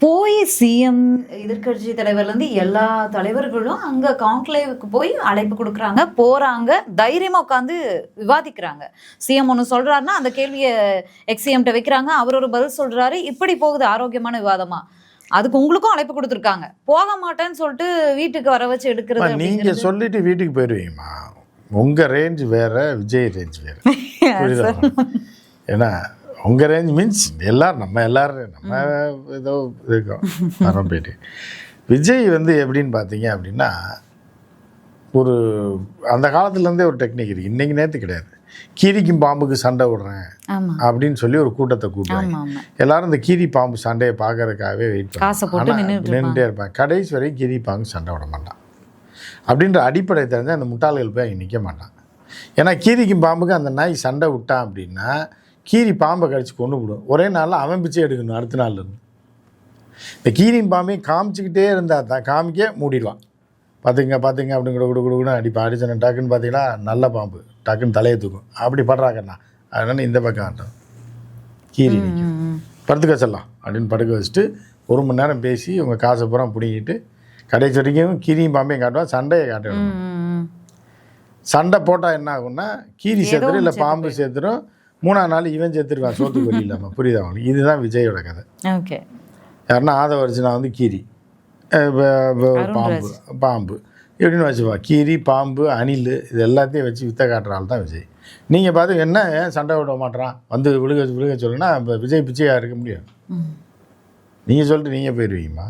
போய் சிஎம் எதிர்கட்சி தலைவர்லேருந்து எல்லா தலைவர்களும் அங்கே கான்க்ளேவுக்கு போய் அழைப்பு கொடுக்குறாங்க, போகிறாங்க, தைரியமாக உட்காந்து விவாதிக்கிறாங்க. சிஎம் ஒன்று சொல்கிறாருன்னா அந்த கேள்வியை எக்ஸிஎம்கிட்ட வைக்கிறாங்க, அவர் ஒரு பதில் சொல்கிறாரு. இப்படி போகுது ஆரோக்கியமான விவாதமாக. அதுக்கு உங்களுக்கும் அழைப்பு கொடுத்துருக்காங்க, போக மாட்டேன்னு சொல்லிட்டு வீட்டுக்கு வர வச்சு எடுக்கிறது. நீங்கள் சொல்லிட்டு வீட்டுக்கு போயிடுவீங்கம்மா. உங்கள் ரேஞ்ச் வேறு, விஜய் ரேஞ்ச் வேறு. புரியுதா? ஏன்னா உங்கள் ரேஞ்ச் மீன்ஸ் எல்லோரும் நம்ம ஏதோ இருக்கோம் வரோம் போயிட்டு. விஜய் எப்படின்னு பார்த்தீங்க அப்படின்னா, ஒரு அந்த காலத்துலேருந்தே ஒரு டெக்னிக் இருக்குது, இன்றைக்கி நேற்று கிடையாது. கீரிக்கும் பாம்புக்கு சண்டை விடுறேன் அப்படின்னு சொல்லி ஒரு கூட்டத்தை கூட்டுவாங்க. எல்லாரும் இந்த கீரி பாம்பு சண்டையை பார்க்கறதுக்காகவே வெயிட் நின்றுட்டே இருப்பாங்க. கடைசி வரைக்கும் கீரி பாம்பு சண்டை விட மாட்டான் அப்படின்ற அடிப்படை தெரிஞ்சு அந்த முட்டாள்கள் போய் அங்கே நிற்க மாட்டான். ஏன்னா கீரிக்கும் பாம்புக்கு அந்த நாய் சண்டை விட்டான் அப்படின்னா கீரி பாம்பை கடிச்சு கொண்டு விடும். ஒரே நாளில் அவன் பிச்சை எடுக்கணும் அடுத்த நாள்லேருந்து. இந்த கீரியும் பாம்பையும் காமிச்சிக்கிட்டே இருந்தால் தான் காமிக்க மூடிடுவான். பார்த்துங்க அப்படிங்கிற கூட அடிச்சன டக்குன்னு பார்த்தீங்கன்னா நல்ல பாம்பு டக்குன்னு தலையை தூக்கும். அப்படி படுறாக்கண்ணா அதனால இந்த பக்கம் ஆட்டம் கீரி நிற்கும். படுத்துக்க சொல்லலாம் அப்படின்னு படுக்க வச்சுட்டு 1 மணி நேரம் பேசி உங்கள் காசை பூரா பிடிங்கிட்டு கடைசி வரைக்கும் கீரியும் பாம்பையும் காட்டுவான், சண்டையை காட்டுவான். சண்டை போட்டால் என்ன ஆகும்னா கீரி சேர்த்துரும் இல்லை பாம்பு சேர்த்துரும். 3ஆம் நாள் இவன் சேர்த்துருவான், சோத்துக்கு வழி இல்லாமல். புரியுதா அவங்களுக்கு? இதுதான் விஜயோட கதை. ஓகே. யாருன்னா ஆதவரிச்சுனா கீரி பாம்பு எப்படின்னு வச்சுப்பா. கீரி பாம்பு அணில் இது எல்லாத்தையும் வச்சு வித்த காட்டுற ஆள் தான் விஜய். நீங்கள் பார்த்து என்ன ஏன் சண்டை விட மாட்டேறான் விழுக சொல்லுன்னா இப்போ விஜய் பிச்சையாக இருக்க முடியும். நீங்கள் சொல்லிட்டு நீங்கள் போயிடுவீங்கம்மா.